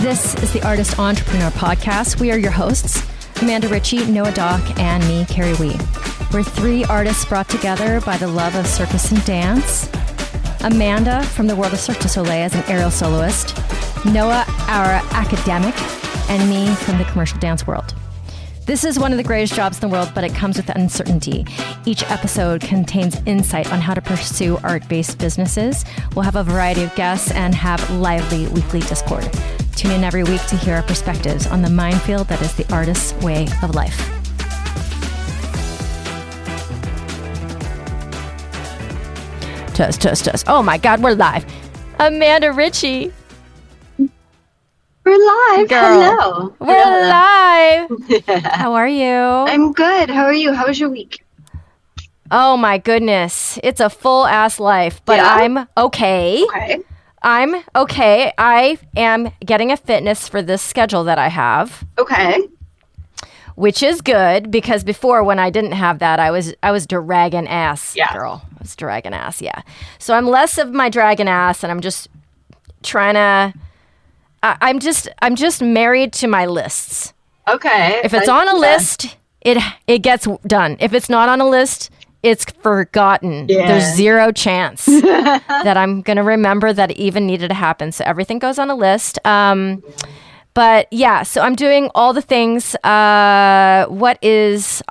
This is the Artist Entrepreneur Podcast. We are your hosts, Amanda Ritchie, Noah Dock, and me, Kerry Wee. We're three artists brought together by the love of circus and dance. Amanda from the world of Cirque du Soleil as an aerial soloist. Noah, our academic, and me from the commercial dance world. This is one of the greatest jobs in the world, but it comes with uncertainty. Each episode contains insight on how to pursue art-based businesses. We'll have a variety of guests and have lively weekly Discord. Tune in every week to hear our perspectives on the minefield that is the artist's way of life. Test. Oh my God, we're live. Amanda Ritchie. We're live. Girl. Hello. We're live. How are you? I'm good. How are you? How was your week? Oh my goodness. It's a full ass life, but Yeah? I'm okay. Okay. I'm okay. I am getting a fitness for this schedule that I have, Okay. which is good because before when I didn't have that, I was dragging ass, Yeah. girl. I was dragging ass, yeah. So I'm less of my dragging ass and I'm just trying to I'm just married to my lists. Okay. If it's on a list, it gets done. If it's not on a list, it's forgotten. Yeah. There's zero chance that I'm going to remember that it even needed to happen. So everything goes on a list. But yeah, so I'm doing all the things. I'll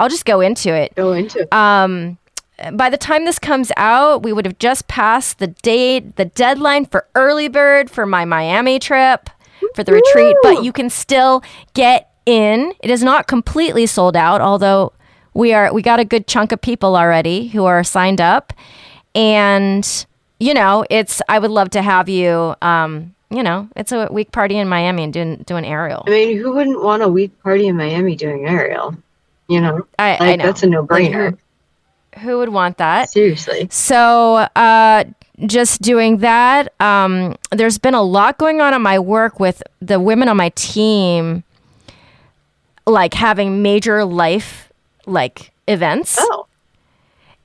just go into it. Go into it. By the time this comes out, we would have just passed the deadline for early bird for my Miami trip for the retreat, but you can still get in. It is not completely sold out, although we got a good chunk of people already who are signed up. And, I would love to have you, it's a week party in Miami and doing aerial. I mean, who wouldn't want a week party in Miami doing aerial? I know. That's a no-brainer. Who would want that? Seriously. So, just doing that. There's been a lot going on in my work with the women on my team, like having major life, events. Oh.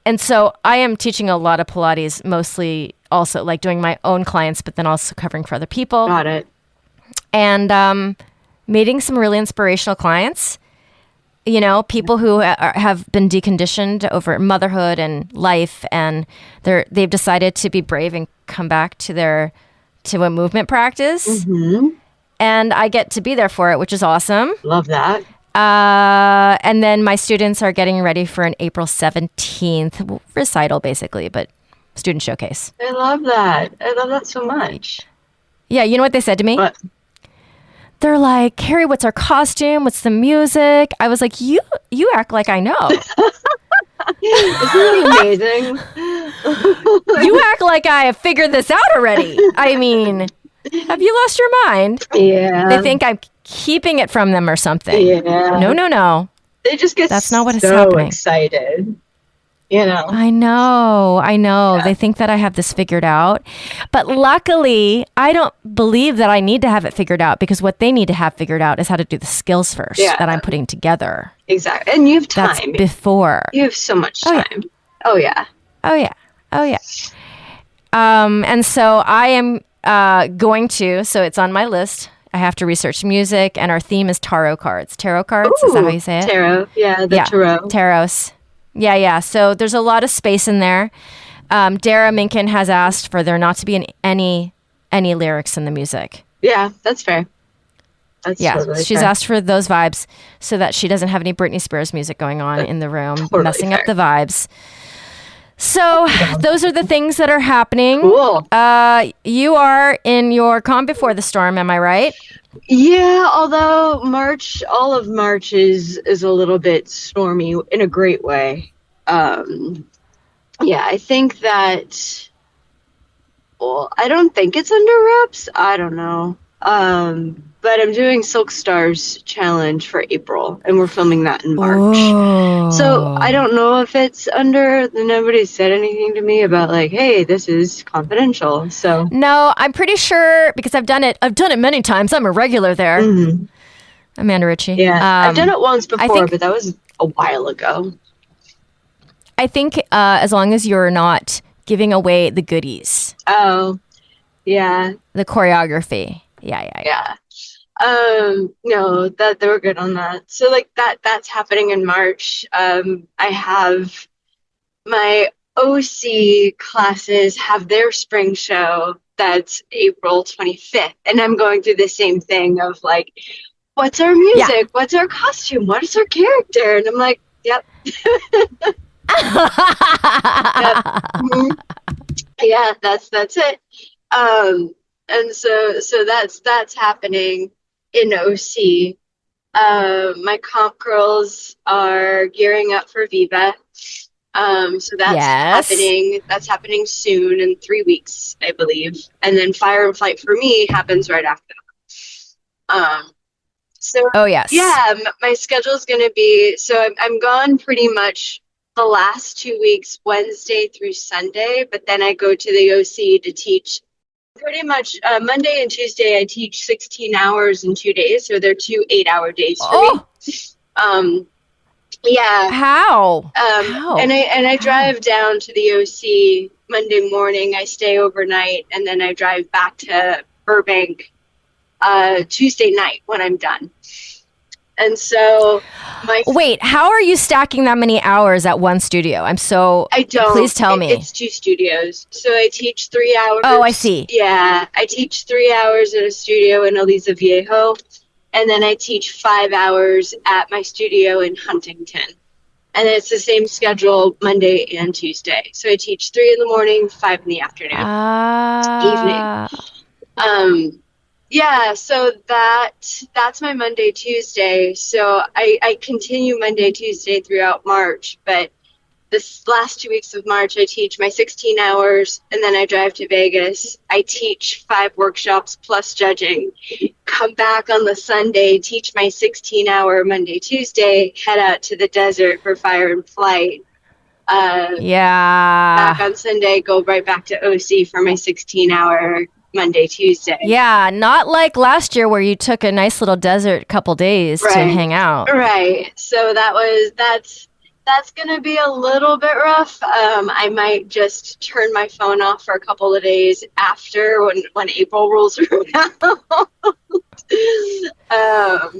And so I am teaching a lot of Pilates, mostly also like doing my own clients, but then also covering for other people. Got it. And meeting some really inspirational clients. People who have been deconditioned over motherhood and life, and they've decided to be brave and come back to a movement practice. Mm-hmm. And I get to be there for it, which is awesome. Love that. And then my students are getting ready for an April 17th recital, basically, but student showcase. I love that. I love that so much. Yeah, you know what they said to me? What? They're like, Kerry, what's our costume? What's the music? I was like, you act like I know. Isn't it amazing? You act like I have figured this out already. I mean, have you lost your mind? Yeah. They think I'm keeping it from them or something. Yeah. No. They just get That's not what is so happening. excited. I know. Yeah. They think that I have this figured out. But luckily, I don't believe that I need to have it figured out because what they need to have figured out is how to do the skills first that I'm putting together. Exactly. And you have time. That's before. You have so much time. Oh, yeah. And so I am going to, so it's on my list. I have to research music, and our theme is tarot cards. Tarot cards, is that how you say it? Tarot. Yeah, tarot. Tarots. Yeah. So there's a lot of space in there. Dara Minkin has asked for there not to be any lyrics in the music. Yeah, that's fair. That's totally she's fair. asked for those vibes so that she doesn't have any Britney Spears music going on in the room, totally messing up fair. the vibes. So those are the things that are happening. Cool. You are in your calm before the storm, am I right? Yeah, although all of March is a little bit stormy in a great way. I think that, I don't think it's under wraps. I don't know. But I'm doing Silk Stars challenge for April, and we're filming that in March. Oh. So I don't know if it's under. Nobody said anything to me about like, hey, this is confidential. So no, I'm pretty sure because I've done it. I've done it many times. I'm a regular there. Mm-hmm. Amanda Ritchie. Yeah, I've done it once before, think, but that was a while ago. I think as long as you're not giving away the goodies. Oh, yeah. The choreography. Yeah. No, that they were good on that. So like that's happening in March. I have my OC classes have their spring show. That's April 25th. And I'm going through the same thing of like, what's our Yeah. music? What's our costume? What is our character? And I'm like, yep. Yep. Mhm. Yeah, that's it. And so that's happening in OC. My comp girls are gearing up for Viva. So that's Yes. happening. That's happening soon in 3 weeks, I believe. And then Fire and Flight for me happens right after that. So Oh, yes. yeah, my schedule is going to be so I'm gone pretty much the last 2 weeks, Wednesday through Sunday, but then I go to the OC to teach pretty much Monday and Tuesday. I teach 16 hours in 2 days, so they're 2 8-hour days for me. Um, yeah. How? How? And I drive down to the OC Monday morning. I stay overnight, and then I drive back to Burbank Tuesday night when I'm done. And so Wait, how are you stacking that many hours at one studio? I don't. Please tell me. It's 2 studios. So I teach 3 hours. Oh, I see. Yeah, I teach 3 hours at a studio in Aliza Viejo, and then I teach 5 hours at my studio in Huntington. And it's the same schedule Monday and Tuesday. So I teach 3 in the morning, 5 in the afternoon, evening. Yeah, so that's my Monday, Tuesday. So I continue Monday, Tuesday throughout March, but this last 2 weeks of March, I teach my 16 hours, and then I drive to Vegas. I teach 5 workshops plus judging. Come back on the Sunday, teach my 16-hour Monday, Tuesday, head out to the desert for Fire and Flight. Back on Sunday, go right back to OC for my 16-hour Monday, Tuesday. Yeah, not like last year where you took a nice little desert couple days to hang out. Right. So that's going to be a little bit rough. I might just turn my phone off for a couple of days after when April rolls around.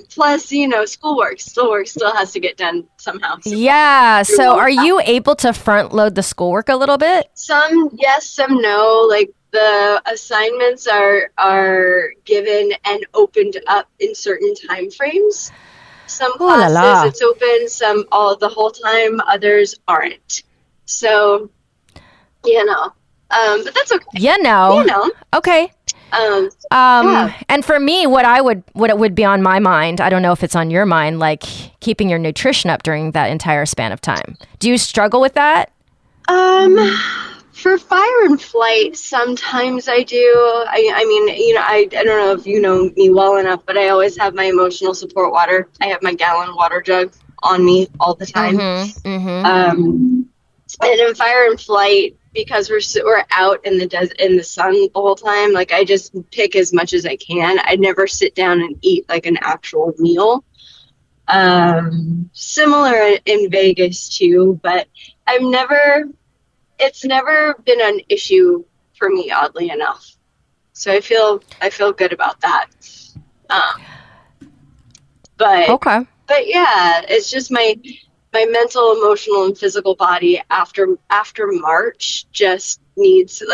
Plus, schoolwork still has to get done somehow. Yeah. So are you able to front load the schoolwork a little bit? Some yes, some no. Like the assignments are given and opened up in certain time frames. Some classes it's open, some the whole time, others aren't. So, but that's okay. Okay. Yeah. And for me, what it would be on my mind, I don't know if it's on your mind, like keeping your nutrition up during that entire span of time. Do you struggle with that? For Fire and Flight, sometimes I do. I mean, I don't know if you know me well enough, but I always have my emotional support water. I have my gallon water jug on me all the time. And in Fire and Flight, because we're out in the sun the whole time, like I just pick as much as I can. I never sit down and eat like an actual meal. Similar in Vegas too, but it's never been an issue for me, oddly enough. So I feel good about that. But yeah, it's just my mental, emotional, and physical body after March just needs a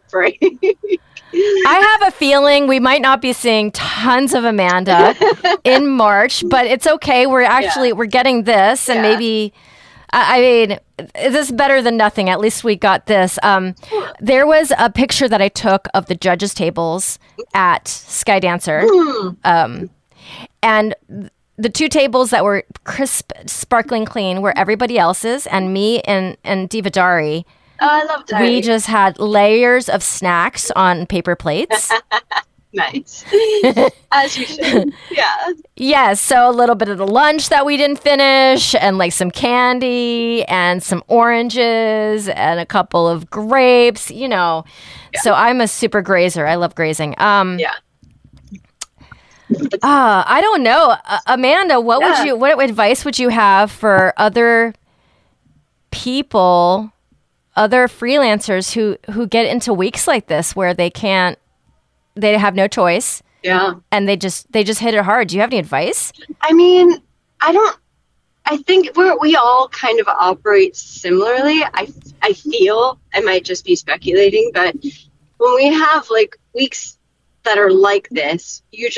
break. I have a feeling we might not be seeing tons of Amanda in March, but it's okay. We're getting this, and maybe. I mean, this is better than nothing. At least we got this. There was a picture that I took of the judges' tables at Sky Dancer. And the 2 tables that were crisp, sparkling clean were everybody else's, and me and Diva Dari. Oh, I love Dari. We just had layers of snacks on paper plates. Nice. As you should. Yeah. Yeah, so a little bit of the lunch that we didn't finish, and like some candy and some oranges and a couple of grapes, Yeah. So I'm a super grazer. I love grazing. Yeah. I don't know. Amanda, what advice would you have for other people, other freelancers who get into weeks like this where they have no choice. Yeah. and they just hit it hard. Do you have any advice? I mean, I think we all kind of operate similarly. I feel, I might just be speculating, but when we have like weeks that are like this, you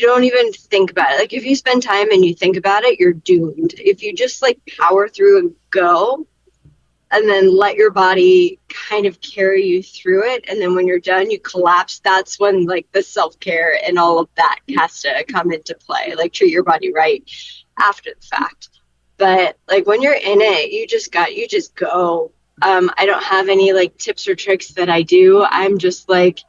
don't even think about it. Like if you spend time and you think about it, you're doomed. If you just like power through and go and then let your body kind of carry you through it, and then when you're done you collapse, that's when like the self-care and all of that has to come into play. Like treat your body right after the fact. But like when you're in it, you just go. I don't have any like tips or tricks that I do. I'm just like,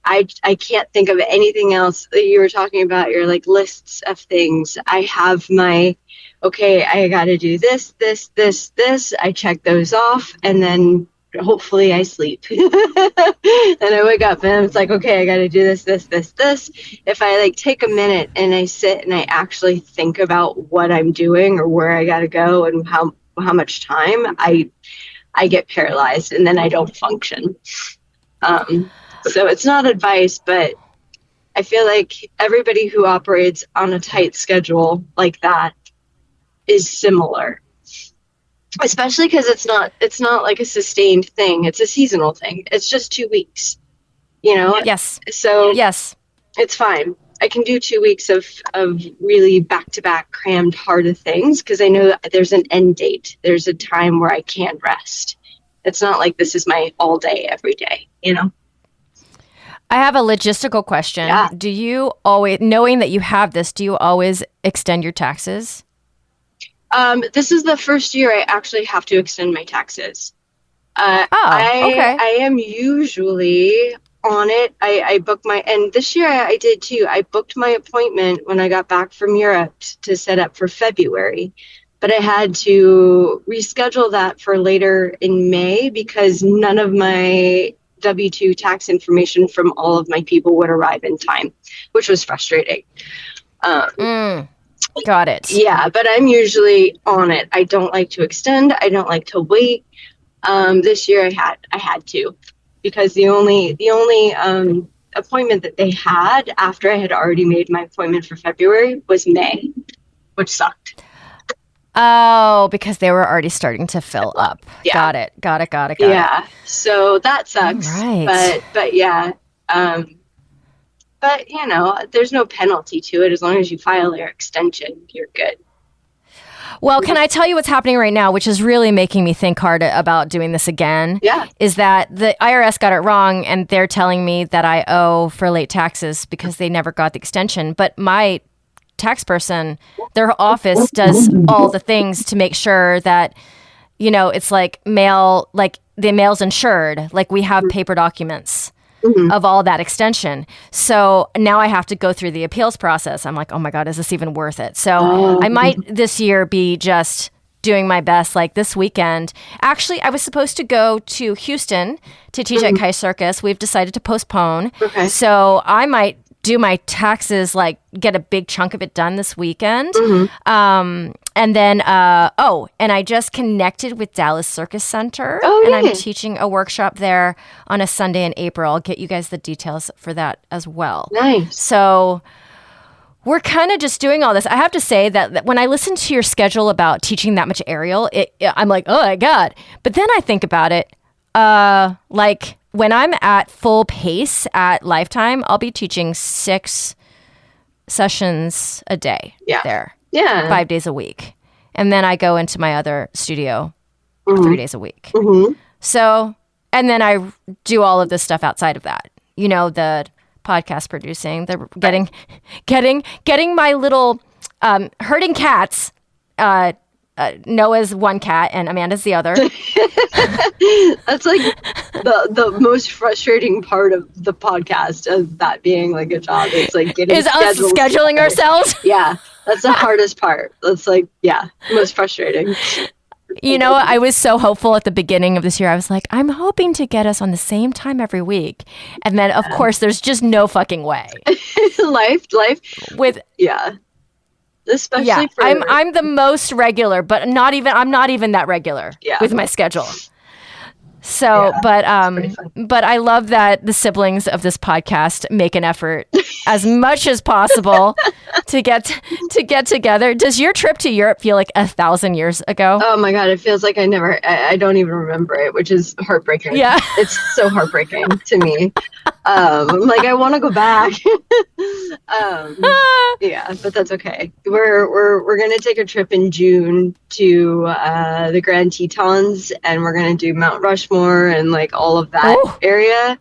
I can't think of anything else. You were talking about your like lists of things. I have my, okay, I got to do this, this, this, this. I check those off, and then hopefully I sleep. And I wake up and it's like, okay, I got to do this, this, this, this. If I like take a minute and I sit and I actually think about what I'm doing or where I got to go and how much time, I get paralyzed and then I don't function. So it's not advice, but I feel like everybody who operates on a tight schedule like that is similar, especially because it's not like a sustained thing. It's a seasonal thing. It's just 2 weeks, you know? Yes. So yes, it's fine. I can do 2 weeks of really back-to-back crammed hard of things because I know that there's an end date. There's a time where I can rest. It's not like this is my all day every day, you know? I have a logistical question. Yeah. Do you always, knowing that you have this, do you always extend your taxes? This is the first year I actually have to extend my taxes. Okay. I am usually on it. I book and this year I did too. I booked my appointment when I got back from Europe to set up for February, but I had to reschedule that for later in May because none of my W-2 tax information from all of my people would arrive in time, which was frustrating. Got it. Yeah, but I'm usually on it. I don't like to extend. I don't like to wait. This year I had to, because the only appointment that they had after I had already made my appointment for February was May, which sucked. Oh, because they were already starting to fill up. Yeah. Got it. Yeah, so that sucks. Right. But yeah, but you know, there's no penalty to it as long as you file your extension. You're good. Well, can I tell you what's happening right now, which is really making me think hard about doing this again? Yeah. Is that the IRS got it wrong, and they're telling me that I owe for late taxes because they never got the extension. But my tax person, their office does all the things to make sure that, you know, it's like the mail's insured, like we have paper documents of all that extension. So now I have to go through the appeals process. I'm like, oh my God, is this even worth it? So I might this year be just doing my best. Like this weekend, actually, I was supposed to go to Houston to teach at Kai Circus. We've decided to postpone. Okay. So I might do my taxes, like get a big chunk of it done this weekend. And then, and I just connected with Dallas Circus Center, and I'm teaching a workshop there on a Sunday in April. I'll get you guys the details for that as well. Nice. So we're kind of just doing all this. I have to say that when I listen to your schedule about teaching that much aerial, I'm like, oh my God. But then I think about it, like when I'm at full pace at Lifetime, I'll be teaching 6 sessions a day there. Yeah. 5 days a week. And then I go into my other studio 3 days a week. So, and then I do all of this stuff outside of that. You know, the podcast producing, the getting my little herding cats. Noah's one cat and Amanda's the other. That's like the most frustrating part of the podcast, of that being like a job. It's like getting us scheduling ourselves. Yeah, that's the hardest part. That's like, yeah, most frustrating. You know, I was so hopeful at the beginning of this year. I was like, I'm hoping to get us on the same time every week. And then, of course, there's just no fucking way. life with especially for I'm the most regular, but I'm not even that regular with my schedule. So, pretty fun. but I love that the siblings of this podcast make an effort as much as possible to get together. Does your trip to Europe feel like 1,000 years ago? Oh my God, it feels like I don't even remember it, which is heartbreaking. Yeah. It's so heartbreaking to me. I'm like, I want to go back. Yeah, but that's okay. We're gonna take a trip in June to the Grand Tetons, and we're gonna do Mount Rushmore and like all of that area,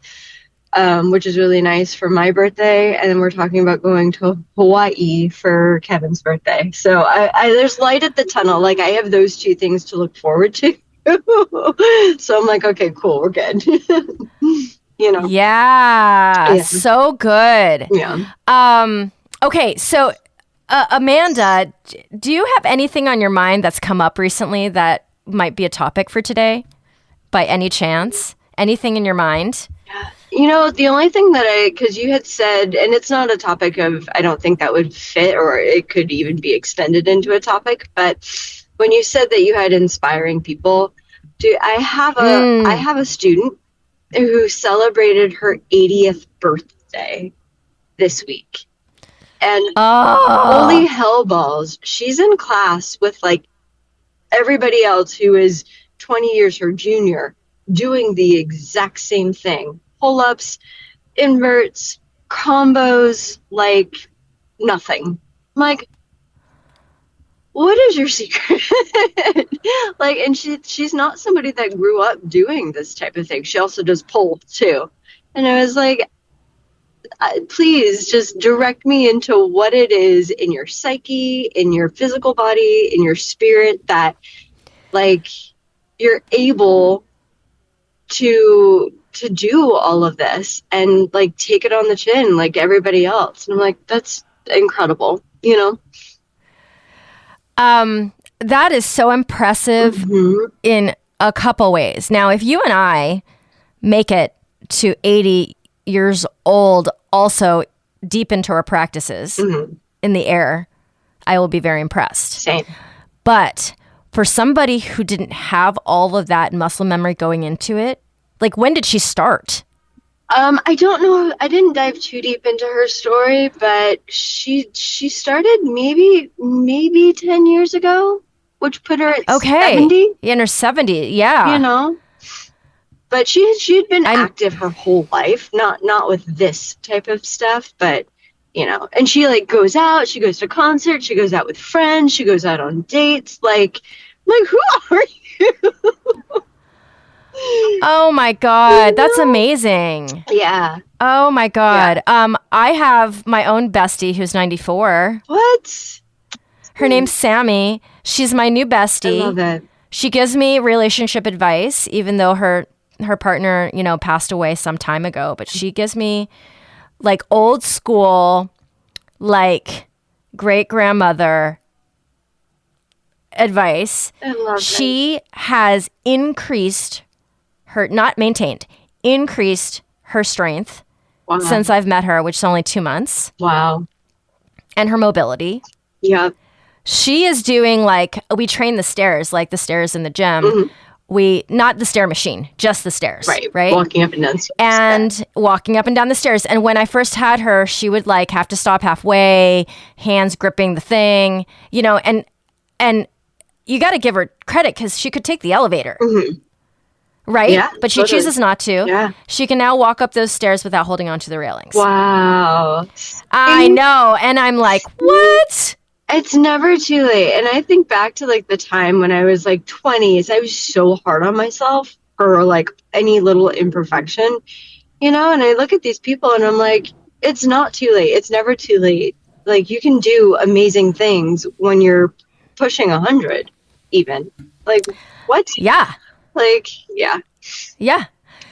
which is really nice for my birthday. And then we're talking about going to Hawaii for Kevin's birthday. So there's light at the tunnel. Like I have those two things to look forward to. So I'm like, okay, cool, we're good. You know? Yeah, so good. Yeah. Okay, so Amanda, do you have anything on your mind that's come up recently that might be a topic for today? By any chance? Anything in your mind? You know, the only thing that because you had said, and it's not a topic of, I don't think that would fit, or it could even be extended into a topic, but when you said that you had inspiring people, I have a student who celebrated her 80th birthday this week. And holy hell balls, she's in class with like everybody else who is 20 years her junior doing the exact same thing. Pull-ups, inverts, combos, like nothing. I'm like, what is your secret? Like, and she's not somebody that grew up doing this type of thing. She also does pole too. And I was like, please just direct me into what it is in your psyche, in your physical body, in your spirit that like you're able to do all of this and like take it on the chin like everybody else. And I'm like, that's incredible, you know? That is so impressive in a couple ways. Now, if you and I make it to 80 years old, also deep into our practices in the air, I will be very impressed. Same. But for somebody who didn't have all of that muscle memory going into it, like when did she start? I don't know. I didn't dive too deep into her story, but she started maybe 10 years ago, which put her at 70. In her 70, yeah. You know? But she'd been active her whole life, not with this type of stuff, but you know, and she like goes out, she goes to concerts, she goes out with friends, she goes out on dates, like who are you? Oh my God, that's amazing. Yeah. Oh my God. Yeah. I have my own bestie who's 94. What? Her name's Sammy. She's my new bestie. I love it. She gives me relationship advice, even though her partner, you know, passed away some time ago. But she gives me like old school, like great grandmother advice. I love She has increased her, not maintained, increased her strength since I've met her, which is only 2 months. Wow. And her mobility. Yeah. She is doing like, we train the stairs, like the stairs in the gym. Not the stair machine, just the stairs. Right. Walking up and down stairs. And walking up and down the stairs. And when I first had her, she would like have to stop halfway, hands gripping the thing, you know, and you got to give her credit because she could take the elevator. Right? Yeah, but she chooses not to. Yeah. She can now walk up those stairs without holding onto the railings. Wow. I know. And I'm like, what? It's never too late. And I think back to like the time when I was like 20s, I was so hard on myself for like any little imperfection, you know, and I look at these people and I'm like, it's not too late. It's never too late. Like you can do amazing things when you're pushing 100 even. Like what? Yeah. Like, yeah. Yeah.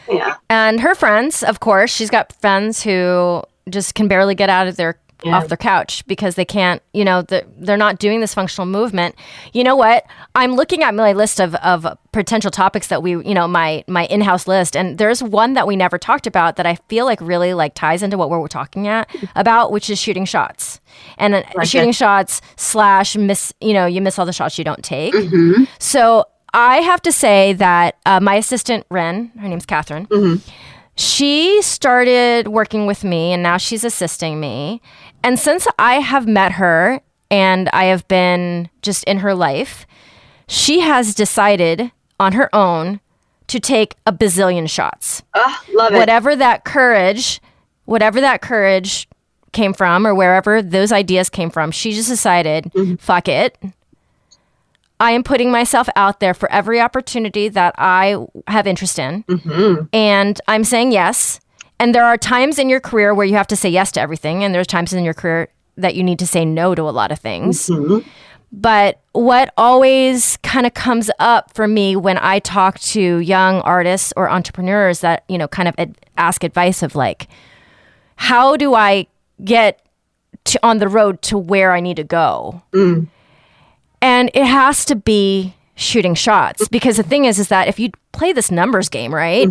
Yeah. And her friends, of course, she's got friends who just can barely get out of their off their couch because they can't, you know, they're not doing this functional movement. You know what? I'm looking at my list of potential topics that we, you know, my in-house list. And there's one that we never talked about that I feel like really like ties into what we're talking about, which is shooting shots. And shooting shots / miss, you know, you miss all the shots you don't take. So I have to say that my assistant, Ren, her name's Catherine, she started working with me and now she's assisting me. And since I have met her and I have been just in her life, she has decided on her own to take a bazillion shots. Love it. Whatever that courage came from or wherever those ideas came from, she just decided, fuck it. I am putting myself out there for every opportunity that I have interest in. And I'm saying yes. And there are times in your career where you have to say yes to everything. And there's times in your career that you need to say no to a lot of things. But what always kind of comes up for me when I talk to young artists or entrepreneurs that, you know, kind of ask advice of like, how do I get on the road to where I need to go? And it has to be shooting shots, because the thing is that if you play this numbers game, right?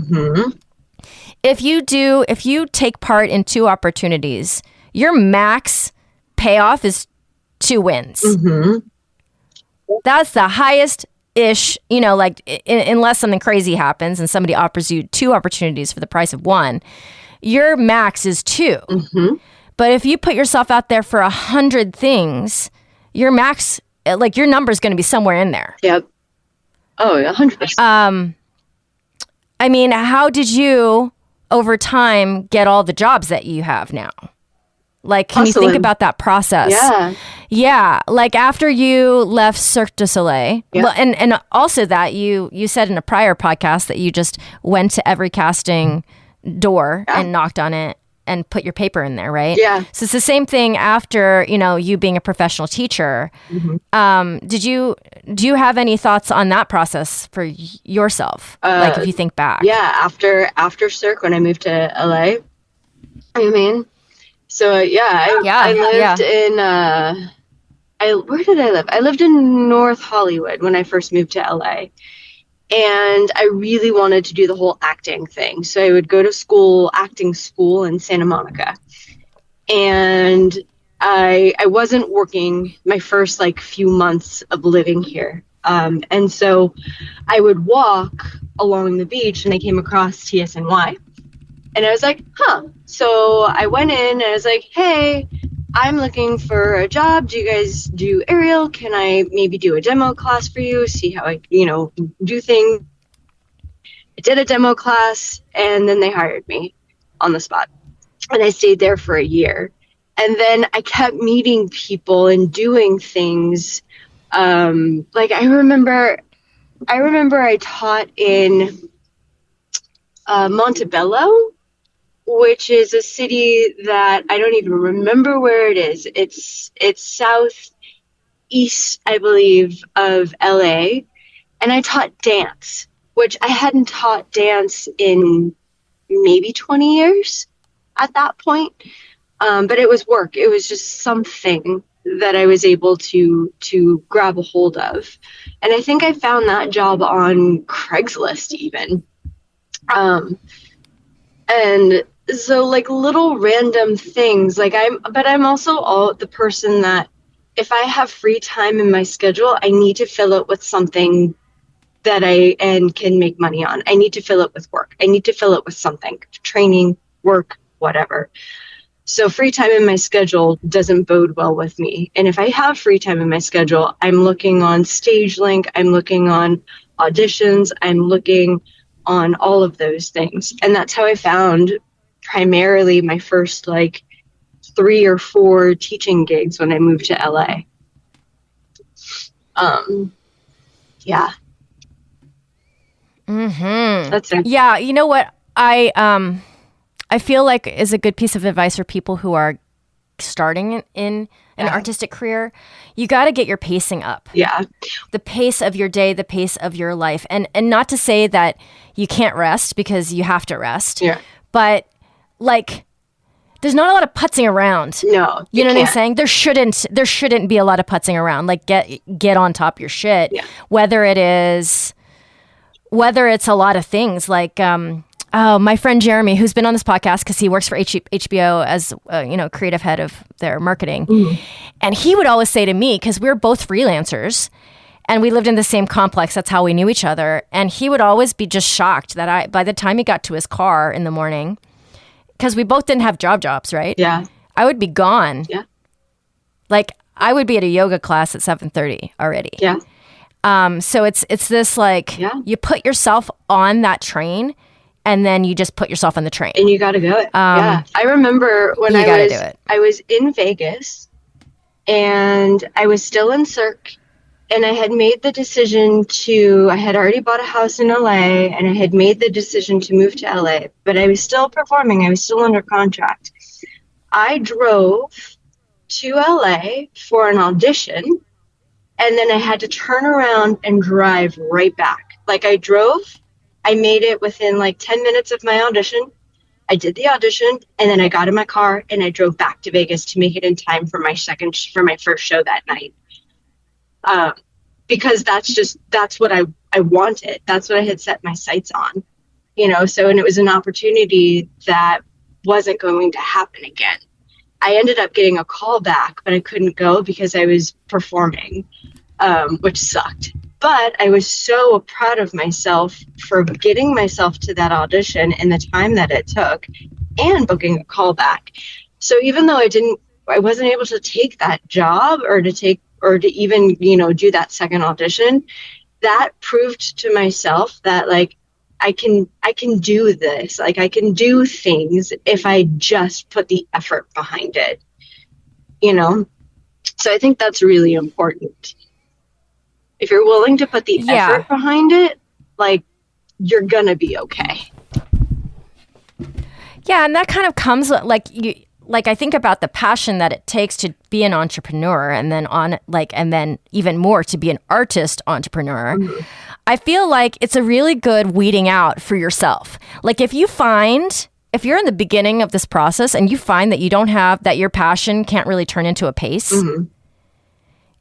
If you take part in 2 opportunities, your max payoff is 2 wins. That's the highest ish, you know, like unless something crazy happens and somebody offers you 2 opportunities for the price of 1, your max is 2. But if you put yourself out there for 100 things, your max, like your number is going to be somewhere in there. Yep. Oh, 100%. I mean, how did you over time get all the jobs that you have now? Like, can you think about that process? Yeah. Like after you left Cirque du Soleil, well, and also that you said in a prior podcast that you just went to every casting door and knocked on it and put your paper in there, right? Yeah. So it's the same thing after, you know, you being a professional teacher. Do you have any thoughts on that process for yourself? Like if you think back. Yeah. After Cirque, when I moved to LA, I mean, so I lived in, where did I live? I lived in North Hollywood when I first moved to LA. And I really wanted to do the whole acting thing. So I would go to acting school in Santa Monica. And I wasn't working my first like few months of living here. And so I would walk along the beach and I came across TSNY. And I was like, So I went in and I was like, hey, I'm looking for a job. Do you guys do aerial? Can I maybe do a demo class for you? See how I, do things. I did a demo class and then they hired me on the spot. And I stayed there for a year. And then I kept meeting people and doing things. Like I remember I taught in Montebello, which is a city that I don't even remember where it is. It's southeast, I believe, of LA. And I taught dance, which I hadn't taught dance in maybe 20 years at that point. But it was work. It was just something that I was able to grab a hold of. And I think I found that job on Craigslist even. And so like little random things, like I'm also the person that if I have free time in my schedule, I need to fill it with something that can make money on. I need to fill it with work. I need to fill it with something, training, work, whatever. So free time in my schedule doesn't bode well with me. And if I have free time in my schedule, I'm looking on StageLink, I'm looking on auditions, I'm looking on all of those things. And that's how I found primarily my first 3 or 4 teaching gigs when I moved to LA. Yeah. Mm-hmm. That's it. Yeah. You know what? I feel like is a good piece of advice for people who are starting in an artistic career. You got to get your pacing up. Yeah. The pace of your day, the pace of your life. And not to say that you can't rest, because you have to rest. Yeah. But there's not a lot of putzing around. No. You know what I'm saying? There shouldn't be a lot of putzing around. Like get on top of your shit. Yeah. Whether it's a lot of things like my friend Jeremy, who's been on this podcast because he works for HBO as creative head of their marketing. And he would always say to me, because we're both freelancers, And we lived in the same complex. That's how we knew each other. And he would always be just shocked that by the time he got to his car in the morning, because we both didn't have jobs, right? Yeah. I would be gone. Yeah. Like I would be at a yoga class at 7:30 already. Yeah. So it's this like, you put yourself on that train and then you just put yourself on the train. And you got to go it. Yeah. I remember when I was in Vegas and I was still in Cirque and I had made the decision I had already bought a house in LA and I had made the decision to move to LA, but I was still performing. I was still under contract. I drove to LA for an audition and then I had to turn around and drive right back. Like I drove, I made it within like 10 minutes of my audition. I did the audition and then I got in my car and I drove back to Vegas to make it in time for my first show that night. Because that's what I wanted. That's what I had set my sights on, so, and it was an opportunity that wasn't going to happen again. I ended up getting a call back, but I couldn't go because I was performing, which sucked. But I was so proud of myself for getting myself to that audition in the time that it took and booking a call back. So even though I wasn't able to take that job or to even, do that second audition, that proved to myself that like, I can do this. Like I can do things if I just put the effort behind it, So I think that's really important. If you're willing to put the effort behind it, like you're going to be okay. Yeah. And that kind of comes like I think about the passion that it takes to be an entrepreneur and then even more to be an artist entrepreneur. Mm-hmm. I feel like it's a really good weeding out for yourself. Like if you're in the beginning of this process and you find that that your passion can't really turn into a pace, mm-hmm.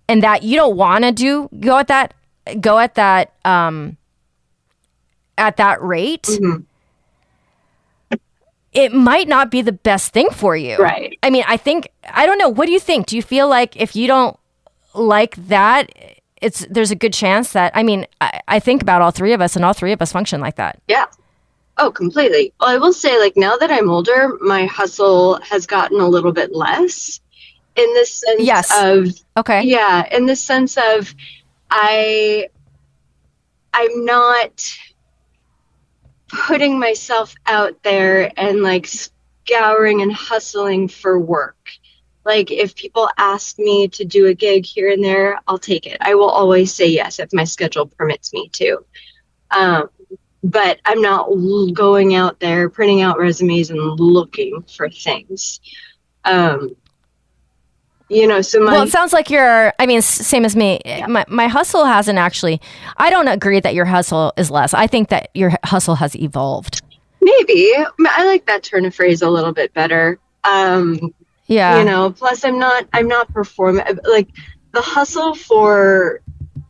and that you don't want to go at that rate, mm-hmm. it might not be the best thing for you. Right. I mean, I don't know. What do you think? Do you feel like if you don't like that, there's a good chance that, I think about all three of us and all three of us function like that. Yeah. Oh, completely. Well, I will say like now that I'm older, my hustle has gotten a little bit less in the sense of, okay. Yeah. In the sense of I'm not putting myself out there and like scouring and hustling for work. Like if people ask me to do a gig here and there, I'll take it. I will always say yes if my schedule permits me to. But I'm not going out there, printing out resumes and looking for things. So well, it sounds like same as me. Yeah. My hustle hasn't actually, I don't agree that your hustle is less. I think that your hustle has evolved. Maybe. I like that turn of phrase a little bit better. Yeah. Plus I'm not performing like the hustle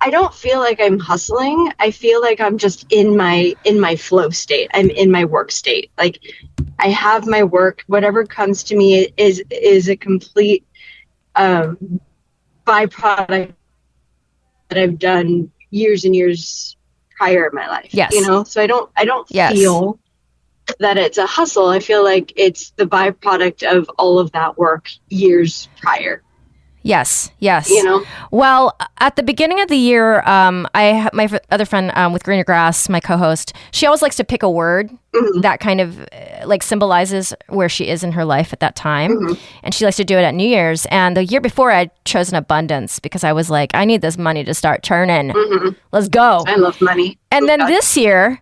I don't feel like I'm hustling. I feel like I'm just in my flow state. I'm in my work state. Like I have my work, whatever comes to me is a complete byproduct that I've done years and years prior in my life. Yes. So I don't feel that it's a hustle. I feel like it's the byproduct of all of that work years prior. Yes. Well, at the beginning of the year, my other friend with Greener Grass, my co-host, she always likes to pick a word mm-hmm. that kind of like symbolizes where she is in her life at that time. Mm-hmm. And she likes to do it at New Year's. And the year before, I'd chosen abundance because I was like, I need this money to start turning. Mm-hmm. Let's go. I love money. And then this year,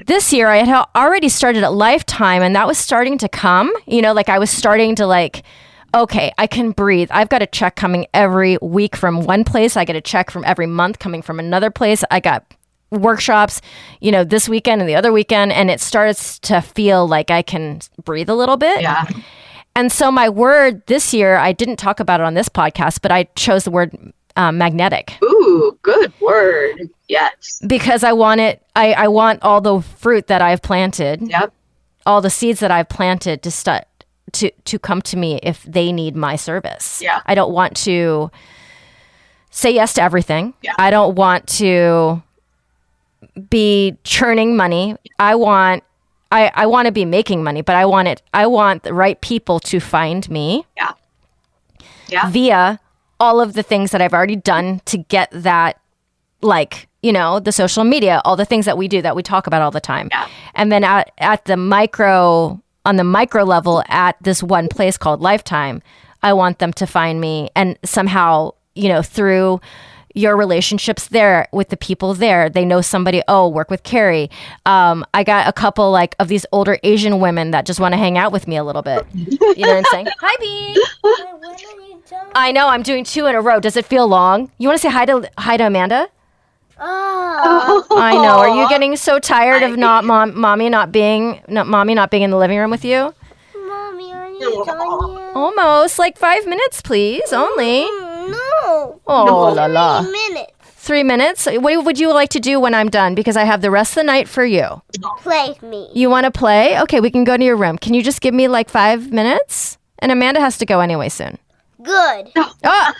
this year I had already started at Lifetime and that was starting to come, like I was starting to like, okay, I can breathe. I've got a check coming every week from one place. I get a check from every month coming from another place. I got workshops, this weekend and the other weekend, and it starts to feel like I can breathe a little bit. Yeah. And so my word this year, I didn't talk about it on this podcast, but I chose the word magnetic. Ooh, good word. Yes. Because I want it. I want all the fruit that I've planted. Yep. All the seeds that I've planted to come to me if they need my service. Yeah. I don't want to say yes to everything. Yeah. I don't want to be churning money. I want to be making money, but I want the right people to find me. Yeah. Via all of the things that I've already done to get that, like, the social media, all the things that we do that we talk about all the time. Yeah. And then on the micro level at this one place called Lifetime, I want them to find me, and somehow, through your relationships there with the people there, they know somebody, work with Kerry. I got a couple like of these older Asian women that just want to hang out with me a little bit. You know what I'm saying? Hi, Bean. I know, I'm doing 2 in a row. Does it feel long? You want to say hi to Amanda? Oh. I know. Are you getting so tired of mommy not being in the living room with you? Mommy, are you done yet? Almost, like 5 minutes, please, only. No. Oh, la la. 3 minutes. 3 minutes? What would you like to do when I'm done? Because I have the rest of the night for you. Play with me. You want to play? Okay, we can go to your room. Can you just give me like 5 minutes? And Amanda has to go anyway soon. Good. Oh!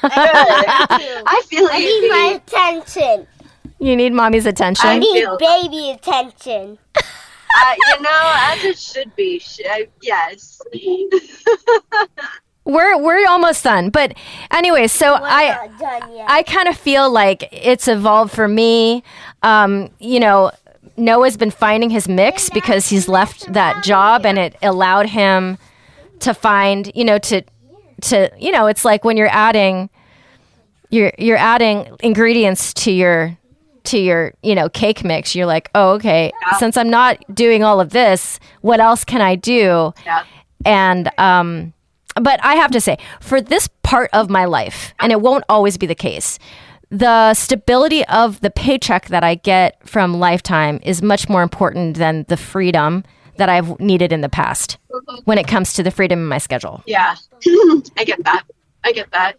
I feel like I need my attention. You need mommy's attention? I need feel- baby attention. as it should be. Yes. We're almost done. But anyway, so We're not done yet. I kind of feel like it's evolved for me. Noah's been finding his mix because he's left that job, and it allowed him to find, it's like when you're adding ingredients to your cake mix. You're like, oh, okay, since I'm not doing all of this, what else can I do? Yeah. And but I have to say, for this part of my life, and it won't always be the case, the stability of the paycheck that I get from Lifetime is much more important than the freedom that I've needed in the past when it comes to the freedom in my schedule. Yeah. I get that.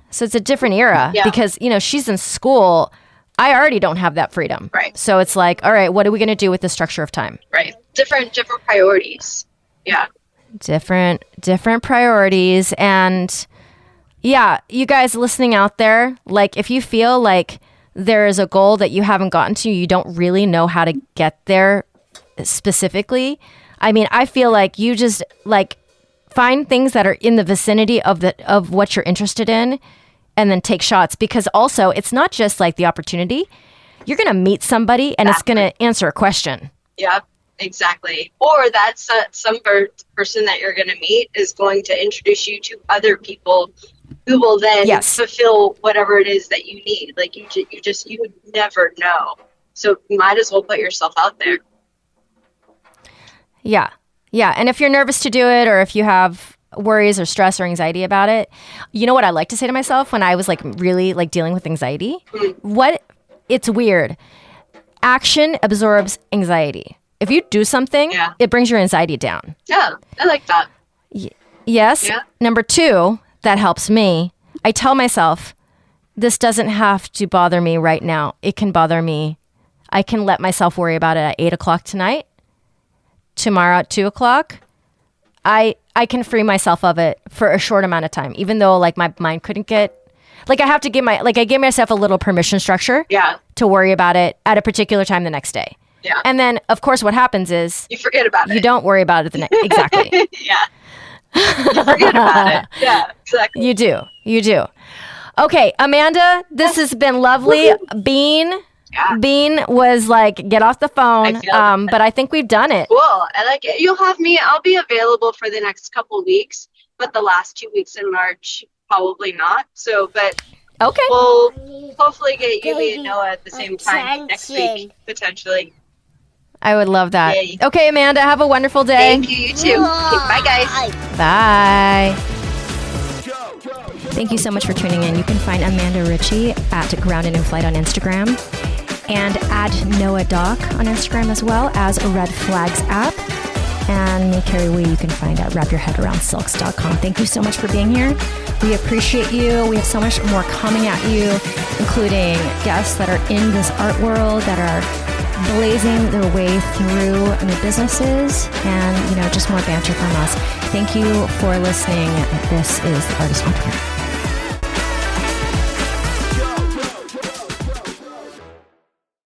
So it's a different era because, she's in school. I already don't have that freedom. Right. So it's like, all right, what are we going to do with the structure of time? Right. Different priorities. Yeah. Different priorities. And yeah, you guys listening out there, like if you feel like there is a goal that you haven't gotten to, you don't really know how to get there specifically. I mean, I feel like you just like find things that are in the vicinity of what you're interested in, and then take shots, because also it's not just like the opportunity. You're going to meet somebody and it's going to answer a question. Yeah, exactly. Or that some person that you're going to meet is going to introduce you to other people who will then fulfill whatever it is that you need. Like you would never know. So you might as well put yourself out there. Yeah. Yeah. And if you're nervous to do it, or if you have worries or stress or anxiety about it, you know what I like to say to myself when I was like really like dealing with anxiety? It's weird. Action absorbs anxiety. If you do something, it brings your anxiety down. Yeah, I like that. Yes. Yeah. Number 2, that helps me. I tell myself, this doesn't have to bother me right now. It can bother me. I can let myself worry about it at 8 o'clock tonight. Tomorrow at 2 o'clock. I can free myself of it for a short amount of time, even though like my mind couldn't get, like I have to I give myself a little permission structure to worry about it at a particular time the next day. Yeah. And then of course what happens is you forget about it. You don't worry about it the next, exactly. Yeah. You forget about it. Yeah, exactly. You do. Okay, Amanda, this has been lovely. Bean was like, get off the phone, but I think we've done it. Cool. I like it. You'll have me. I'll be available for the next couple weeks, but the last 2 weeks in March, probably not. So, but okay, we'll hopefully get you and Noah at the same time next week, potentially. I would love that. Yay. Okay, Amanda, have a wonderful day. Thank you. You too. Okay, bye, guys. Bye. Thank you so much for tuning in. You can find Amanda Ritchie at Grounded in Flight on Instagram, and add Noah Doc on Instagram as well as Red Flags app. And me, Kerry Wee, you can find at wrapyourheadaroundsilks.com. Thank you so much for being here. We appreciate you. We have so much more coming at you, including guests that are in this art world that are blazing their way through new businesses, and just more banter from us. Thank you for listening. This is The Artist Entrepreneur.